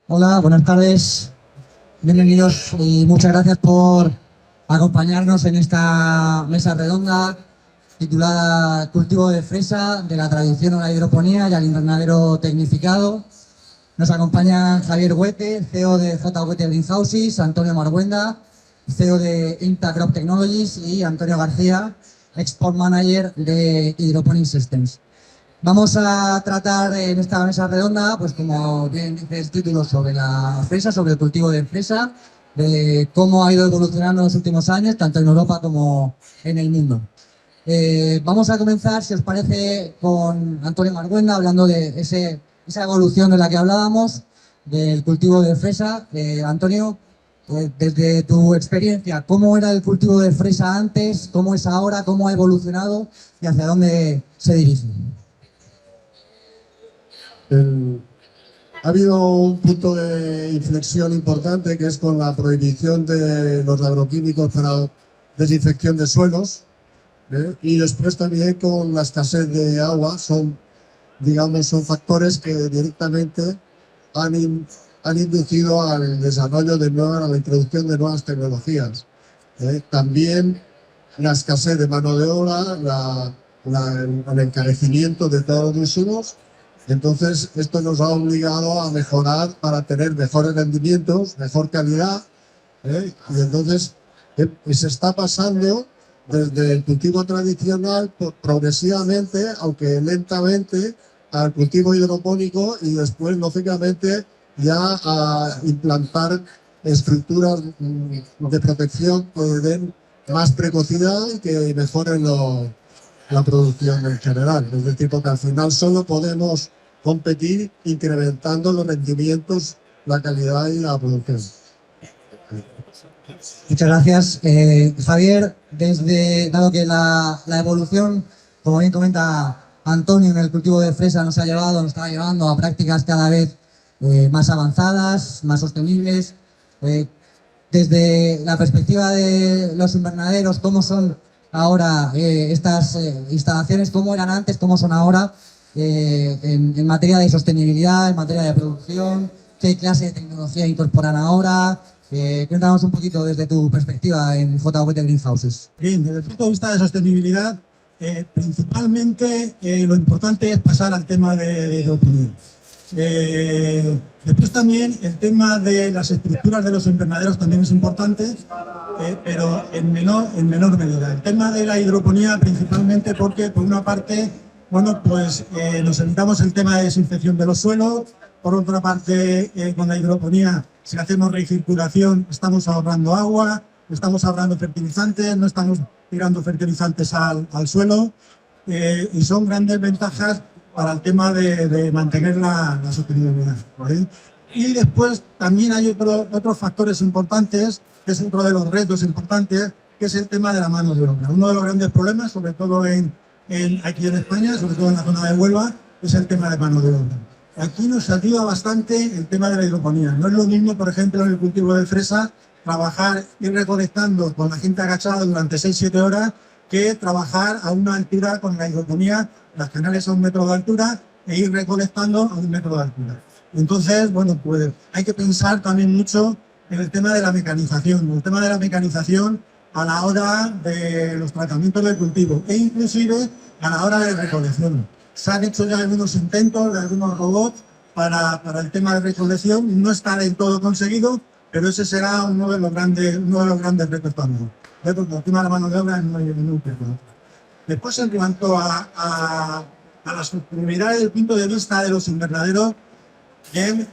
Hola, buenas tardes. Bienvenidos y muchas gracias por acompañarnos en esta mesa redonda titulada Cultivo de fresa, de la tradición a la hidroponía y al invernadero tecnificado. Nos acompañan Javier Huete, CEO de J. Huete Greenhouses, Antonio Marguenda, CEO de Inta Crop Technologies, y Antonio García, Export Manager de Hydroponic Systems. Vamos a tratar en esta mesa redonda, pues como bien dice el título, sobre la fresa, sobre el cultivo de fresa, de cómo ha ido evolucionando en los últimos años, tanto en Europa como en el mundo. Vamos a comenzar, si os parece, con Antonio Marguenda, hablando de esa evolución de la que hablábamos, del cultivo de fresa. Antonio, desde tu experiencia, ¿cómo era el cultivo de fresa antes? ¿Cómo es ahora? ¿Cómo ha evolucionado? ¿Y hacia dónde se dirige? El- Ha habido un punto de inflexión importante que es con la prohibición de los agroquímicos para desinfección de suelos, y después también con la escasez de agua. Son factores que directamente han, in- han inducido al desarrollo a la introducción de nuevas tecnologías. También la escasez de mano de obra, el encarecimiento de todos los insumos. Entonces, esto nos ha obligado a mejorar para tener mejores rendimientos, mejor calidad, y entonces se está pasando desde el cultivo tradicional progresivamente, aunque lentamente, al cultivo hidropónico, y después, lógicamente, ya a implantar estructuras de protección que den más precocidad y que mejoren la producción en general. Es decir, porque al final solo podemos competir incrementando los rendimientos, la calidad y la producción. Muchas gracias. Javier, dado que la evolución, como bien comenta Antonio, en el cultivo de fresa nos está llevando a prácticas cada vez más avanzadas, más sostenibles. eh, Desde la perspectiva de los invernaderos, ¿cómo son ahora estas instalaciones? ¿Cómo eran antes? ¿Cómo son ahora? En materia de sostenibilidad, en materia de producción, ¿qué clase de tecnología incorporan ahora? Cuéntanos un poquito desde tu perspectiva en JWT Greenhouses. Bien, desde el punto de vista de sostenibilidad, principalmente lo importante es pasar al tema de opinión. Después también el tema de las estructuras de los invernaderos también es importante, pero en menor medida. El tema de la hidroponía principalmente porque, por una parte, bueno, pues nos evitamos el tema de desinfección de los suelos. Por otra parte, con la hidroponía, si hacemos recirculación, estamos ahorrando agua, estamos ahorrando fertilizantes, no estamos tirando fertilizantes al suelo, y son grandes ventajas para el tema de mantener la sostenibilidad, ¿vale? Y después también hay otros factores importantes, que es otro de los retos importantes, que es el tema de la mano de obra. Uno de los grandes problemas, sobre todo aquí en España, sobre todo en la zona de Huelva, es el tema de mano de obra. Aquí nos ayuda bastante el tema de la hidroponía. No es lo mismo, por ejemplo, en el cultivo de fresa, trabajar, ir recolectando con la gente agachada durante 6-7 horas, que trabajar a una altura con la hidroponía, las canales a 1 metro de altura, e ir recolectando a 1 metro de altura. Entonces, bueno, pues hay que pensar también mucho en el tema de la mecanización, a la hora de los tratamientos del cultivo e inclusive a la hora de recolección. Se han hecho ya algunos intentos de algunos robots para el tema de recolección. No está del todo conseguido, pero ese será uno de los grandes retos también. Porque el tema de la mano de obra es muy pequeño. Después, en cuanto a la sostenibilidad desde el punto de vista de los invernaderos, bien,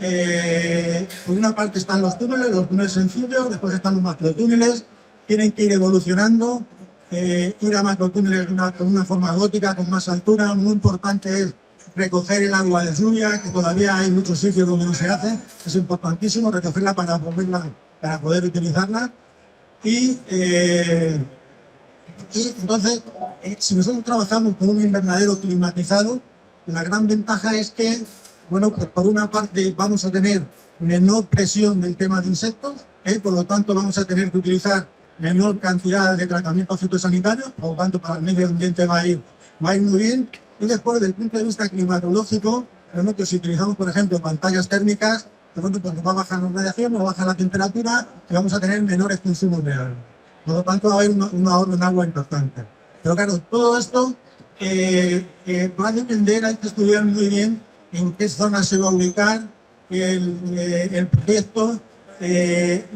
por una parte están los túneles sencillos, después están los macrotúneles, tienen que ir evolucionando, ir a macrotúneles con una forma gótica, con más altura. Muy importante es recoger el agua de lluvia, que todavía hay muchos sitios donde no se hace, es importantísimo recogerla para poder utilizarla. Y entonces, si nosotros trabajamos con un invernadero climatizado, la gran ventaja es que, bueno, pues por una parte vamos a tener menor presión del tema de insectos, por lo tanto vamos a tener que utilizar menor cantidad de tratamientos fitosanitarios, por lo tanto para el medio ambiente va a ir muy bien. Y después, desde el punto de vista climatológico, si utilizamos, por ejemplo, pantallas térmicas, Cuando va a bajar la radiación, va a bajar la temperatura y vamos a tener menores consumos de agua. Por lo tanto, va a haber un ahorro en agua importante. Pero claro, todo esto va a depender, hay que estudiar muy bien en qué zona se va a ubicar el proyecto,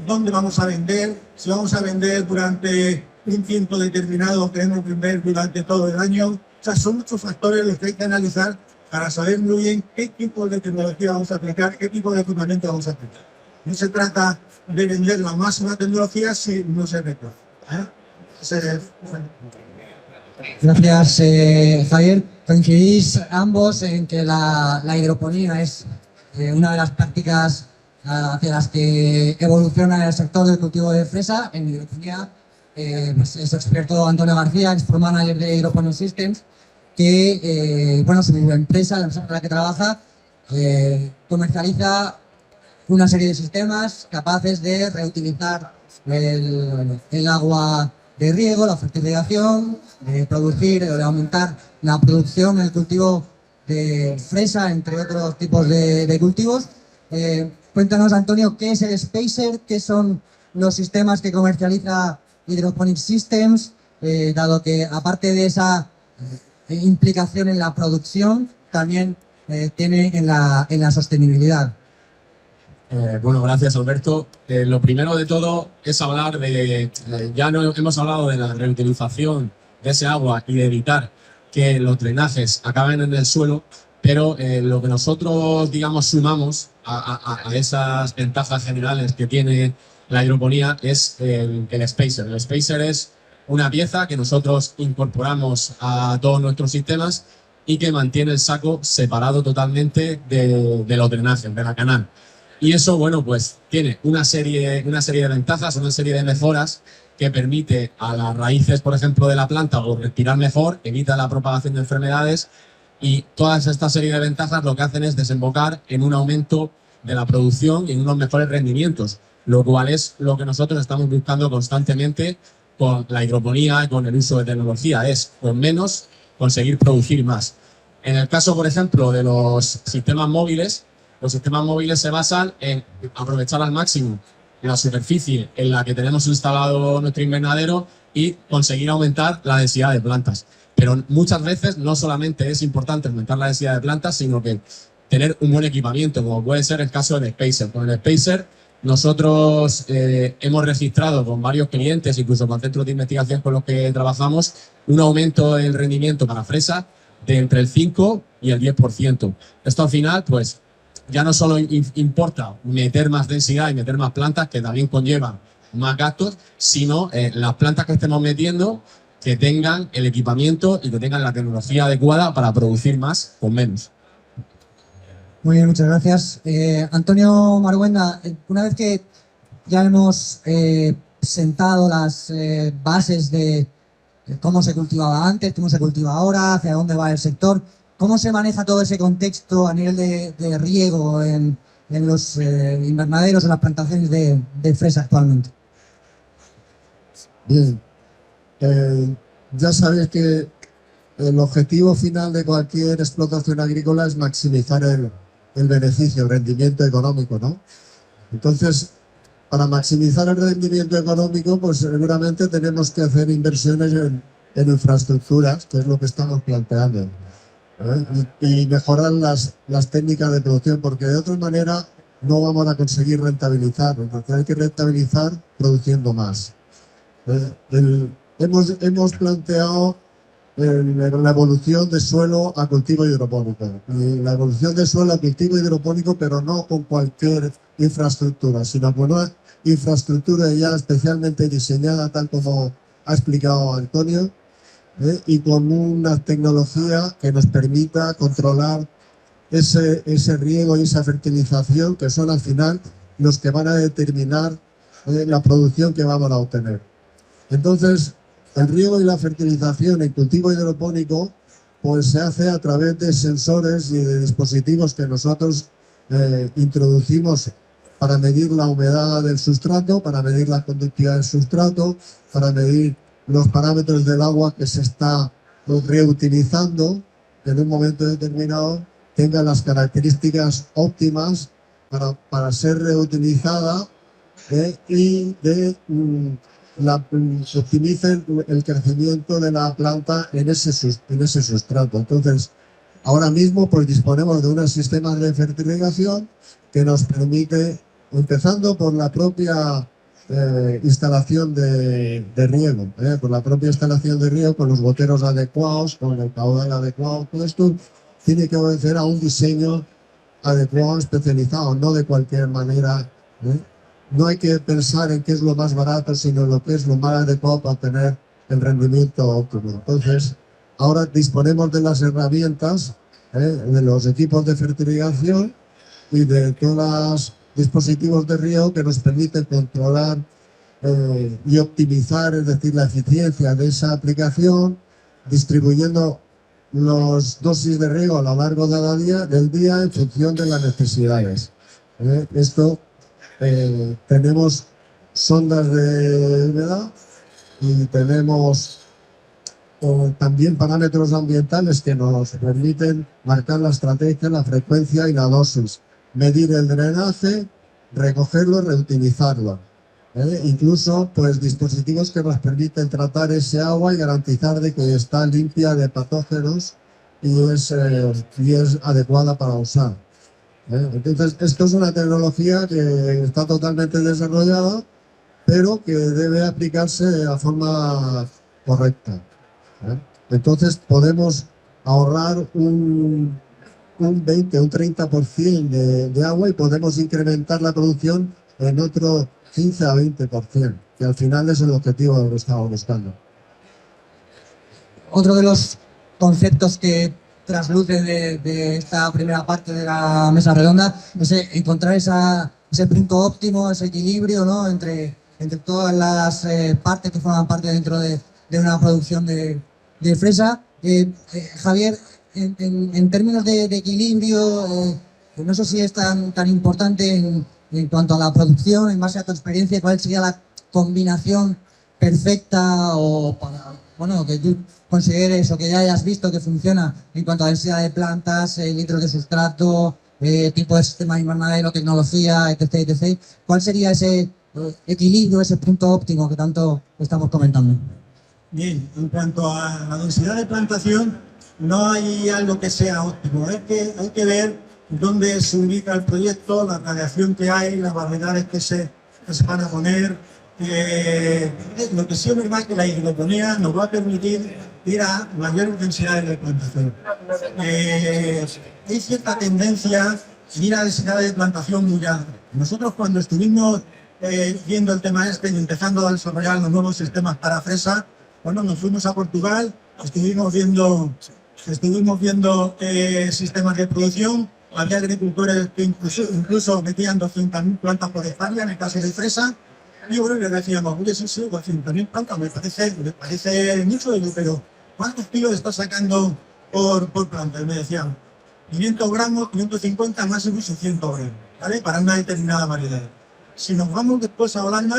dónde vamos a vender, si vamos a vender durante un tiempo determinado, queremos vender durante todo el año. O sea, son muchos factores los que hay que analizar para saber muy bien qué tipo de tecnología vamos a aplicar, qué tipo de equipamiento vamos a aplicar. No se trata de vender la máxima tecnología si no se recoge. Gracias, Javier. Coincidís ambos en que la hidroponía es una de las prácticas hacia las que evoluciona el sector del cultivo de fresa. En hidroponía pues es experto Antonio García, ex Pro Manager de Hydroponic Systems, que bueno, su empresa, la empresa en la que trabaja, comercializa una serie de sistemas capaces de reutilizar el agua de riego, la fertilización, de producir o de aumentar la producción en el cultivo de fresa, entre otros tipos de cultivos. Cuéntanos, Antonio, ¿qué es el Spacer? ¿Qué son los sistemas que comercializa Hydroponic Systems? Dado que, aparte de esa implicación en la producción, también tiene en la sostenibilidad. Bueno, gracias, Alberto. Lo primero de todo es hablar de, ya no hemos hablado de la reutilización de ese agua y de evitar que los drenajes acaben en el suelo, pero lo que nosotros, digamos, sumamos a esas ventajas generales que tiene la hidroponía es el Spacer. El Spacer es una pieza que nosotros incorporamos a todos nuestros sistemas y que mantiene el saco separado totalmente de los drenajes, de la canal. Y eso, bueno, pues tiene una serie de ventajas, una serie de mejoras que permite a las raíces, por ejemplo, de la planta o respirar mejor, evita la propagación de enfermedades, y toda esta serie de ventajas lo que hacen es desembocar en un aumento de la producción y en unos mejores rendimientos, lo cual es lo que nosotros estamos buscando constantemente con la hidroponía y con el uso de tecnología, es con menos conseguir producir más. En el caso, por ejemplo, de los sistemas móviles se basan en aprovechar al máximo la superficie en la que tenemos instalado nuestro invernadero y conseguir aumentar la densidad de plantas. Pero muchas veces no solamente es importante aumentar la densidad de plantas, sino que tener un buen equipamiento, como puede ser el caso del Spacer. Con el Spacer nosotros hemos registrado con varios clientes, incluso con centros de investigación con los que trabajamos, un aumento del rendimiento para fresa de entre el 5 y el 10%. Esto al final, pues, ya no solo importa meter más densidad y meter más plantas, que también conllevan más gastos, sino las plantas que estemos metiendo que tengan el equipamiento y que tengan la tecnología adecuada para producir más con menos. Muy bien, muchas gracias. Antonio Marhuenda, una vez que ya hemos sentado las bases de cómo se cultivaba antes, cómo se cultiva ahora, hacia dónde va el sector, ¿cómo se maneja todo ese contexto a nivel de riego en los invernaderos, en las plantaciones de fresa actualmente? Bien, ya sabéis que el objetivo final de cualquier explotación agrícola es maximizar el beneficio, el rendimiento económico, ¿no? Entonces, para maximizar el rendimiento económico, pues seguramente tenemos que hacer inversiones en infraestructuras, que es lo que estamos planteando. Y mejorar las técnicas de producción, porque de otra manera no vamos a conseguir rentabilizar, porque hay que rentabilizar produciendo más. Hemos planteado la evolución de suelo a cultivo hidropónico, y la evolución de suelo a cultivo hidropónico, pero no con cualquier infraestructura, sino con una infraestructura ya especialmente diseñada, tal como ha explicado Antonio, y con una tecnología que nos permita controlar ese riego y esa fertilización, que son al final los que van a determinar la producción que vamos a obtener. Entonces, el riego y la fertilización en cultivo hidropónico pues se hace a través de sensores y de dispositivos que nosotros introducimos para medir la humedad del sustrato, para medir la conductividad del sustrato, para medir los parámetros del agua que se está reutilizando, que en un momento determinado tenga las características óptimas para ser reutilizada y se optimice el crecimiento de la planta en ese sustrato. Entonces, ahora mismo pues disponemos de unos sistemas de fertilización que nos permite, empezando por la propia instalación de riego, por la propia instalación de riego, con los goteros adecuados, con el caudal adecuado, todo esto tiene que obedecer a un diseño adecuado, especializado, no de cualquier manera. No hay que pensar en qué es lo más barato, sino en lo que es lo más adecuado para obtener el rendimiento óptimo. Entonces, ahora disponemos de las herramientas, de los equipos de fertilización y de todos los dispositivos de riego que nos permiten controlar y optimizar, es decir, la eficiencia de esa aplicación, distribuyendo los dosis de riego a lo largo del día en función de las necesidades. Esto tenemos sondas de humedad y tenemos también parámetros ambientales que nos permiten marcar la estrategia, la frecuencia y la dosis, medir el drenaje, recogerlo, reutilizarlo. Incluso pues dispositivos que nos permiten tratar ese agua y garantizar de que está limpia de patógenos y es adecuada para usar. Entonces, esto es una tecnología que está totalmente desarrollada, pero que debe aplicarse de la forma correcta. Entonces, podemos ahorrar un 20, un 30% de agua y podemos incrementar la producción en otro 15 a 20%, que al final es el objetivo de lo que estamos buscando. Otro de los conceptos que trasluce de esta primera parte de la mesa redonda es encontrar ese punto óptimo, ese equilibrio, ¿no?, entre todas las partes que forman parte dentro de una producción de fresa. Javier, en términos de equilibrio, no sé si es tan importante en cuanto a la producción, en base a tu experiencia, ¿cuál sería la combinación perfecta o para, bueno, que tú consideres o que ya hayas visto que funciona en cuanto a densidad de plantas, litros de sustrato, tipo de sistema invernadero, tecnología, etc. ¿Cuál sería ese equilibrio, ese punto óptimo que tanto estamos comentando? Bien, en cuanto a la densidad de plantación, no hay algo que sea óptimo. Hay que ver dónde se ubica el proyecto, la radiación que hay, las variedades que se van a poner. Lo que sí es verdad que la hidroponía nos va a permitir ir a mayores densidades de plantación. Hay cierta tendencia a ir a densidades de plantación muy altas. Nosotros cuando estuvimos viendo el tema y empezando a desarrollar los nuevos sistemas para fresa, bueno, nos fuimos a Portugal, estuvimos viendo sistemas de producción. Había agricultores que incluso metían 200.000 plantas por hectárea en el caso de fresa. Y bueno, le decíamos, oye, sí, 200.000 plantas, me parece mucho, pero ¿cuántos kilos está sacando por planta? Y me decían, 500 gramos, 550, máximo 600 gramos, ¿vale? Para una determinada variedad. Si nos vamos después a Holanda,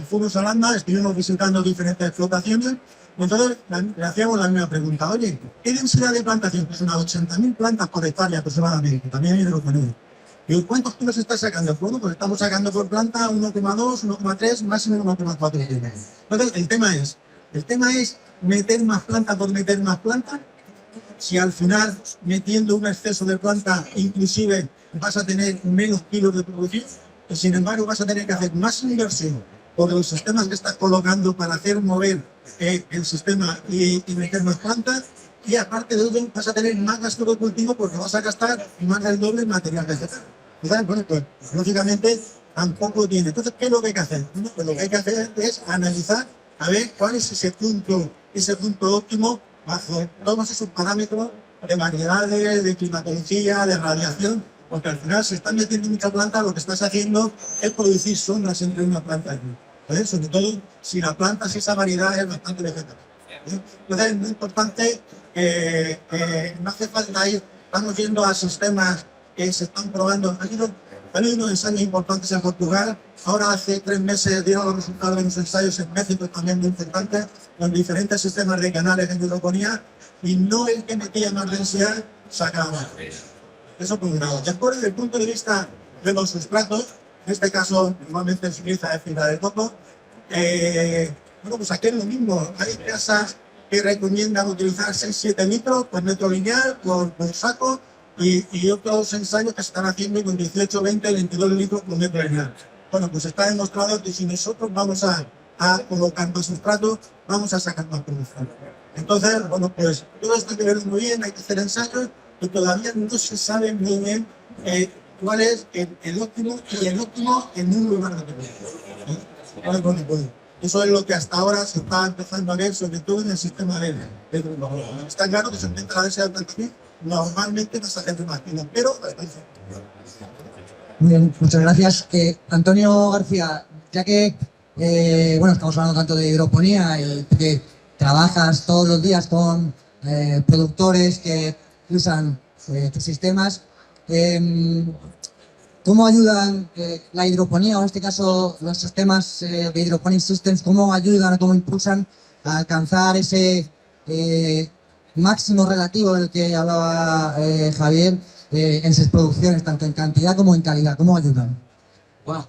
fuimos a Holanda, estuvimos visitando diferentes explotaciones, y entonces le hacíamos la misma pregunta, oye, ¿qué densidad de plantación? Pues unas 80.000 plantas por hectárea aproximadamente, también hay hidroponía. ¿Y cuántos kilos está sacando? Bueno, pues estamos sacando por planta 1,2, 1,3, máximo 1,4 kilos. Entonces, el tema es meter más planta por meter más planta. Si al final, metiendo un exceso de planta, inclusive vas a tener menos kilos de producción, y sin embargo vas a tener que hacer más inversión por los sistemas que estás colocando para hacer mover el sistema y meter más plantas. Y aparte de ello, vas a tener más gasto de cultivo porque vas a gastar más del doble en material vegetal. Bueno, pues lógicamente tampoco tiene. Entonces, ¿qué es lo que hay que hacer? Bueno, pues lo que hay que hacer es analizar a ver cuál es ese punto óptimo bajo todos esos parámetros de variedades, de climatología, de radiación, porque al final si estás metiendo mucha planta, lo que estás haciendo es producir sombras entre una planta y otra. Sobre todo si la planta, si esa variedad es bastante vegetal. Entonces, es muy importante no hace falta ir, estamos yendo a sistemas que se están probando. Ha habido unos ensayos importantes en Portugal. Ahora hace 3 meses dieron los resultados de los ensayos en México también muy importantes, con diferentes sistemas de canales de hidroponía, y no el que metía más densidad sacaba más. Eso por un lado. Después, desde el punto de vista de los sustratos. En este caso, normalmente se utiliza de fibra de coco. Bueno, pues aquí es lo mismo. Hay casas que recomiendan utilizar 6-7 litros por metro lineal, por saco, y otros ensayos que se están haciendo con 18, 20, 22 litros por metro lineal. Bueno, pues está demostrado que si nosotros vamos a colocar más sustrato, vamos a sacar más producción. Entonces, bueno, pues todo esto hay que verlo muy bien, hay que hacer ensayos, y todavía no se sabe muy bien cuál es el óptimo y el óptimo en un lugar determinado. Bueno, pues eso es lo que hasta ahora se está empezando a ver, sobre todo en el sistema de está claro que se intenta verse al aquí, normalmente no se hace más, pero Muy bien, muchas gracias. Antonio García, ya que bueno, estamos hablando tanto de hidroponía y que trabajas todos los días con productores que usan tus sistemas, ¿cómo ayudan la hidroponía, o en este caso los sistemas de hydroponic systems, cómo ayudan o cómo impulsan a alcanzar ese máximo relativo del que hablaba Javier en sus producciones, tanto en cantidad como en calidad? ¿Cómo ayudan? Bueno,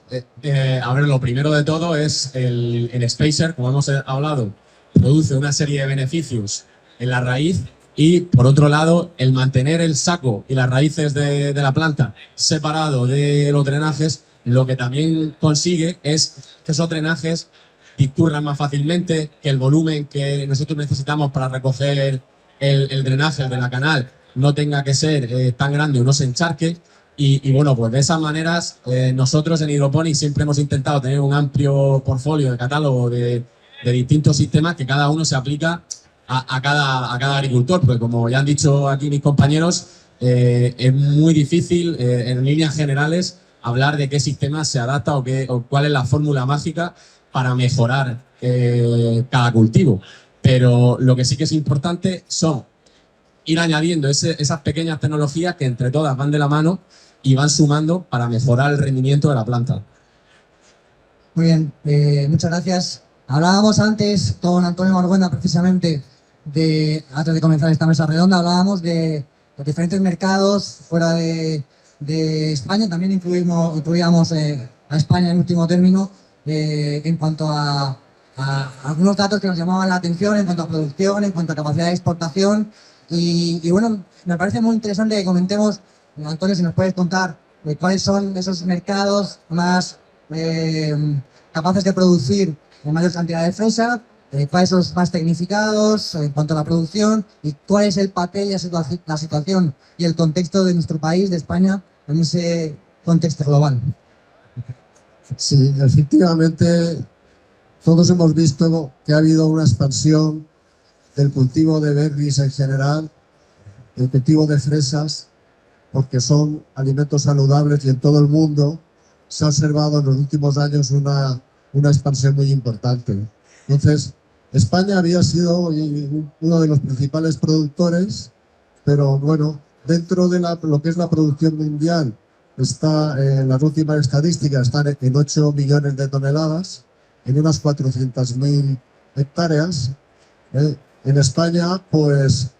a ver, lo primero de todo es el spacer, como hemos hablado, produce una serie de beneficios en la raíz, y por otro lado, el mantener el saco y las raíces de la planta separado de los drenajes, lo que también consigue es que esos drenajes discurran más fácilmente, que el volumen que nosotros necesitamos para recoger el drenaje de la canal no tenga que ser tan grande o no se encharque. Y bueno, pues de esas maneras nosotros en Hydroponics siempre hemos intentado tener un amplio portfolio de catálogo de distintos sistemas que cada uno se aplica a cada agricultor, porque como ya han dicho aquí mis compañeros, es muy difícil en líneas generales hablar de qué sistema se adapta o cuál es la fórmula mágica para mejorar cada cultivo. Pero lo que sí que es importante son ir añadiendo esas pequeñas tecnologías que entre todas van de la mano y van sumando para mejorar el rendimiento de la planta. Muy bien, muchas gracias. Hablábamos antes con Antonio Marguenda, precisamente, antes de comenzar esta mesa redonda, hablábamos de los diferentes mercados fuera de España. También incluíamos a España en último término, en cuanto a algunos datos que nos llamaban la atención en cuanto a producción, en cuanto a capacidad de exportación. Y bueno, me parece muy interesante que comentemos, Antonio, si nos puedes contar cuáles son esos mercados más capaces de producir en mayor cantidad de fresa, cuáles son los más tecnificados en cuanto a la producción, y cuál es el papel y la situación y el contexto de nuestro país, de España, en ese contexto global. Sí, efectivamente, todos hemos visto que ha habido una expansión del cultivo de berries en general, el cultivo de fresas, porque son alimentos saludables, y en todo el mundo se ha observado en los últimos años una expansión muy importante. Entonces, España había sido uno de los principales productores, pero bueno, dentro de lo que es la producción mundial, en las últimas estadísticas están en 8 millones de toneladas, en unas 400.000 hectáreas. En España, pues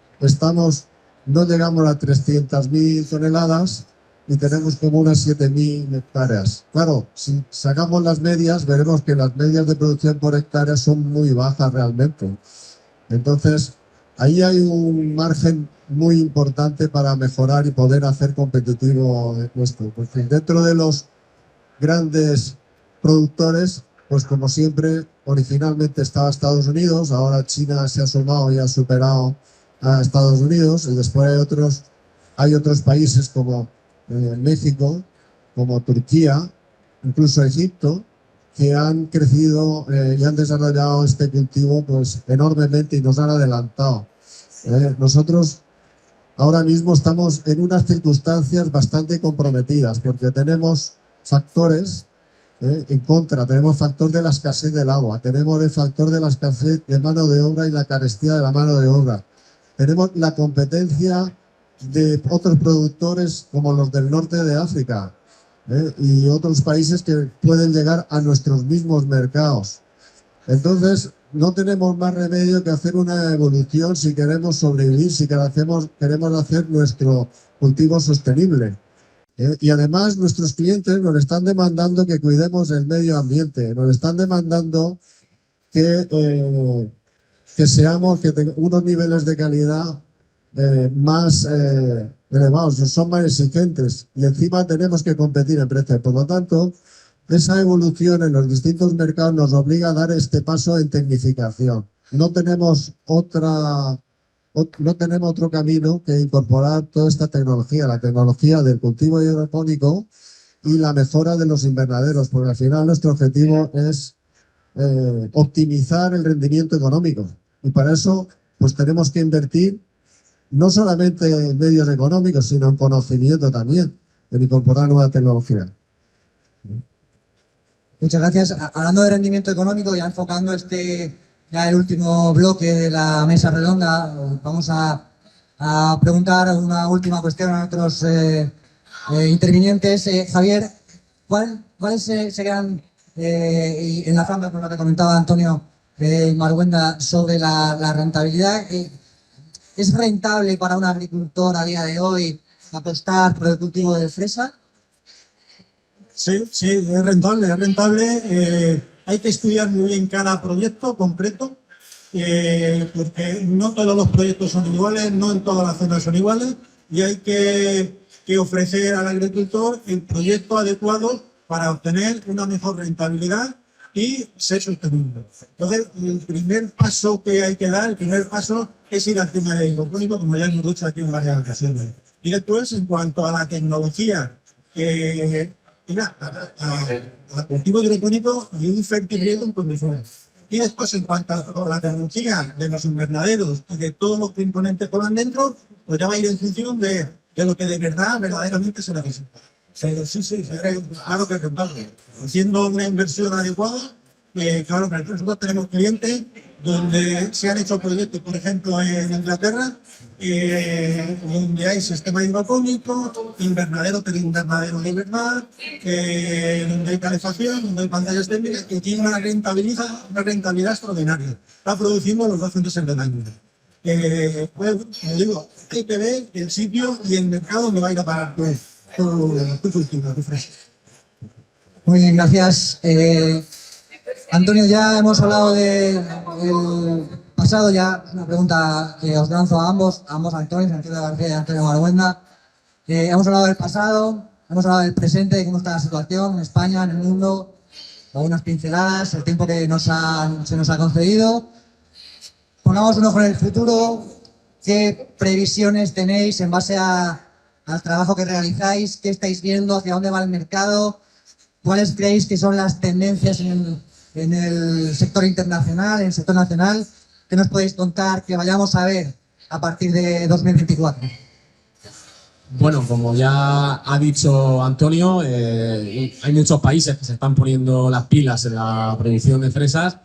no llegamos a 300.000 toneladas y tenemos como unas 7.000 hectáreas. Claro, si sacamos las medias, veremos que las medias de producción por hectárea son muy bajas realmente. Entonces, ahí hay un margen muy importante para mejorar y poder hacer competitivo esto. Porque dentro de los grandes productores, pues como siempre, originalmente estaba Estados Unidos, ahora China se ha sumado y ha superado a Estados Unidos, y después hay otros países como México, como Turquía, incluso Egipto, que han crecido y han desarrollado este cultivo pues enormemente y nos han adelantado. Nosotros ahora mismo estamos en unas circunstancias bastante comprometidas, porque tenemos factores en contra. Tenemos factor de la escasez del agua, tenemos el factor de la escasez de mano de obra y la carestía de la mano de obra. Tenemos la competencia de otros productores como los del norte de África y otros países que pueden llegar a nuestros mismos mercados. Entonces, no tenemos más remedio que hacer una evolución si queremos sobrevivir, si queremos hacer nuestro cultivo sostenible. Y además nuestros clientes nos están demandando que cuidemos el medio ambiente, nos están demandando que que unos niveles de calidad más elevados, son más exigentes y encima tenemos que competir en precios. Por lo tanto, esa evolución en los distintos mercados nos obliga a dar este paso en tecnificación. No tenemos otro camino que incorporar toda esta tecnología, la tecnología del cultivo hidropónico y la mejora de los invernaderos, porque al final nuestro objetivo es optimizar el rendimiento económico. Y para eso, pues tenemos que invertir no solamente en medios económicos, sino en conocimiento también, en incorporar nueva tecnología. Muchas gracias. Hablando de rendimiento económico, ya enfocando ya el último bloque de la mesa redonda, vamos a preguntar una última cuestión a nuestros intervinientes. Javier, ¿cuáles serían, y enlazando con lo que comentaba Antonio Marhuenda sobre la rentabilidad, ¿es rentable para un agricultor a día de hoy apostar por el cultivo de fresa? Sí, es rentable, es rentable. Hay que estudiar muy bien cada proyecto concreto, porque no todos los proyectos son iguales, no en todas las zonas son iguales, y hay que ofrecer al agricultor el proyecto adecuado para obtener una mejor rentabilidad y ser sostenible. Entonces, el primer paso que hay que dar, el primer paso es ir al tema de hidropónico, como ya hemos dicho aquí en varias ocasiones. Y después, en cuanto a la tecnología, al cultivo hidropónico y un fertilizante en condiciones. Y después, en cuanto a la tecnología de los invernaderos y de todos los componentes que van dentro, pues ya va a ir en función de lo que verdaderamente se necesita. Sí, claro que es rentable. Haciendo una inversión adecuada, claro que nosotros tenemos clientes donde se han hecho proyectos, por ejemplo, en Inglaterra, donde hay sistema hidropónico, invernadero de verdad, donde hay calefacción, donde hay pantallas térmicas, que tiene una rentabilidad extraordinaria. Está produciendo los 2 meses del año. Pues, como digo, hay que ver el sitio y el mercado donde va a ir a parar tu cultivo, tu fresa. Muy bien, gracias. Antonio, ya hemos hablado del pasado, ya una pregunta que os lanzo a ambos Antonio, Antonio García y Antonio Marhuenda. Hemos hablado del pasado, hemos hablado del presente, de cómo está la situación en España, en el mundo, algunas pinceladas, el tiempo que se nos ha concedido. Pongamos un ojo en el futuro. ¿Qué previsiones tenéis en base al trabajo que realizáis? ¿Qué estáis viendo? ¿Hacia dónde va el mercado? ¿Cuáles creéis que son las tendencias en el sector internacional, en el sector nacional? ¿Qué nos podéis contar que vayamos a ver a partir de 2024? Bueno, como ya ha dicho Antonio, hay muchos países que se están poniendo las pilas en la producción de fresas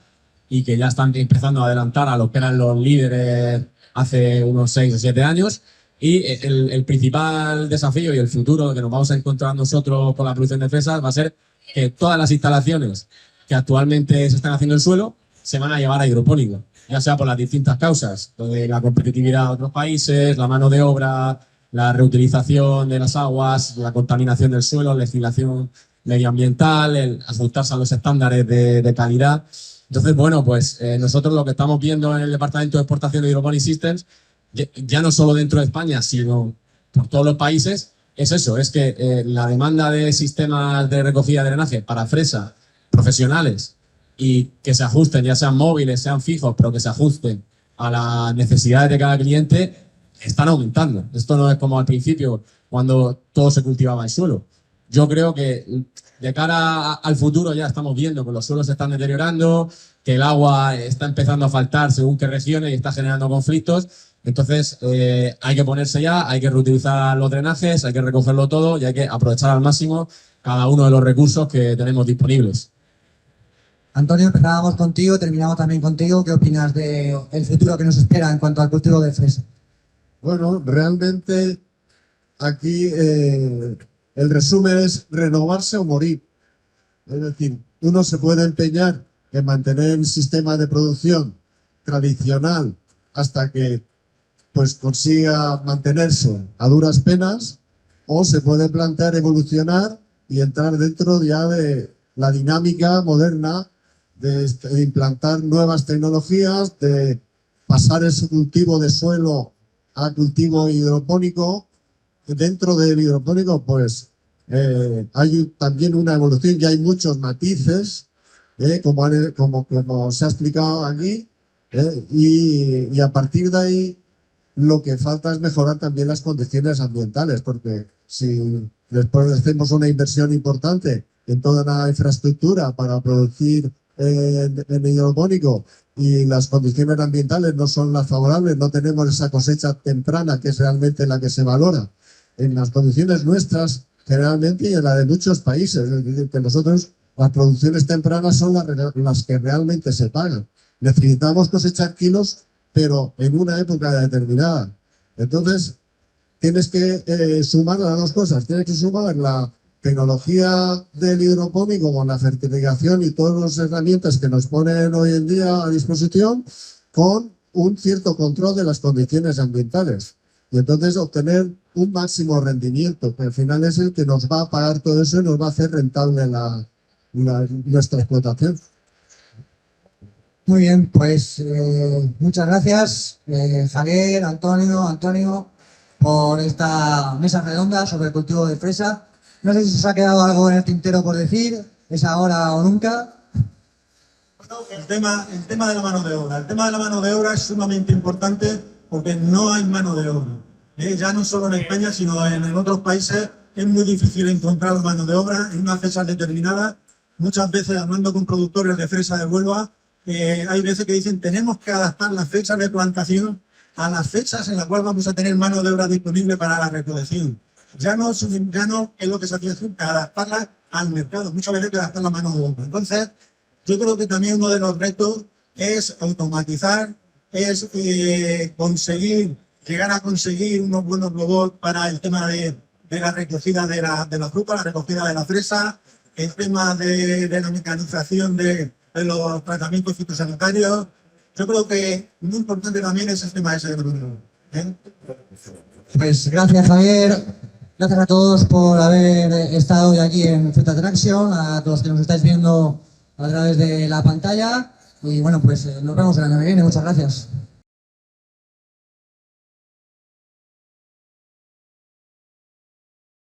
y que ya están empezando a adelantar a lo que eran los líderes hace unos 6 o 7 años. Y el principal desafío y el futuro que nos vamos a encontrar nosotros con la producción de fresas va a ser que todas las instalaciones que actualmente se están haciendo en suelo se van a llevar a hidropónico, ya sea por las distintas causas, la competitividad de otros países, la mano de obra, la reutilización de las aguas, la contaminación del suelo, la legislación medioambiental, el ajustarse a los estándares de calidad. Entonces, bueno, pues nosotros lo que estamos viendo en el Departamento de Exportación de Hydroponic Systems, ya no solo dentro de España, sino por todos los países, es eso, es que la demanda de sistemas de recogida de drenaje para fresa profesionales y que se ajusten, ya sean móviles, sean fijos, pero que se ajusten a las necesidades de cada cliente, están aumentando. Esto no es como al principio, cuando todo se cultivaba en suelo. Yo creo que de cara al futuro ya estamos viendo que los suelos se están deteriorando, que el agua está empezando a faltar según qué regiones y está generando conflictos. Entonces hay que ponerse ya, hay que reutilizar los drenajes, hay que recogerlo todo y hay que aprovechar al máximo cada uno de los recursos que tenemos disponibles. Antonio, empezábamos contigo, terminamos también contigo. ¿Qué opinas del futuro que nos espera en cuanto al cultivo de fresa? Bueno, realmente aquí el resumen es renovarse o morir. Es decir, uno se puede empeñar en mantener un sistema de producción tradicional hasta que pues consiga mantenerse a duras penas, o se puede plantear evolucionar y entrar dentro ya de la dinámica moderna de implantar nuevas tecnologías, de pasar ese cultivo de suelo a cultivo hidropónico. Dentro del hidropónico, pues, hay también una evolución y hay muchos matices, como se ha explicado aquí, y a partir de ahí lo que falta es mejorar también las condiciones ambientales, porque si después hacemos una inversión importante en toda la infraestructura para producir en hidropónico y las condiciones ambientales no son las favorables, no tenemos esa cosecha temprana que es realmente la que se valora en las condiciones nuestras generalmente y en la de muchos países. Es decir, que nosotros las producciones tempranas son las que realmente se pagan. Necesitamos cosechar kilos, pero en una época determinada. Entonces, tienes que sumar las dos cosas. Tienes que sumar la tecnología del hidropónico con la fertilización y todas las herramientas que nos ponen hoy en día a disposición con un cierto control de las condiciones ambientales. Y entonces obtener un máximo rendimiento, que al final es el que nos va a pagar todo eso y nos va a hacer rentable nuestra explotación. Muy bien, pues muchas gracias, Javier, Antonio, por esta mesa redonda sobre el cultivo de fresa. No sé si os ha quedado algo en el tintero por decir, es ahora o nunca. El tema de la mano de obra. El tema de la mano de obra es sumamente importante porque no hay mano de obra. Ya no solo en España, sino en otros países es muy difícil encontrar mano de obra en unas fechas determinadas. Muchas veces, hablando con productores de fresa de Huelva, hay veces que dicen tenemos que adaptar las fechas de plantación a las fechas en las cuales vamos a tener mano de obra disponible para la recolección. Ya no es lo que se hacía, adaptarla al mercado. Muchas veces hay que adaptar la mano de obra. Entonces, yo creo que también uno de los retos es automatizar, es llegar a conseguir unos buenos robots para el tema de la recogida de la fruta, la recogida de la fresa, el tema de la mecanización de los tratamientos fitosanitarios. Yo creo que muy importante también es el tema ese de la mano de obra. Pues gracias, Javier. Gracias a todos por haber estado hoy aquí en Fruit Attraction, a todos los que nos estáis viendo a través de la pantalla. Y bueno, pues nos vemos el año que viene. Muchas gracias.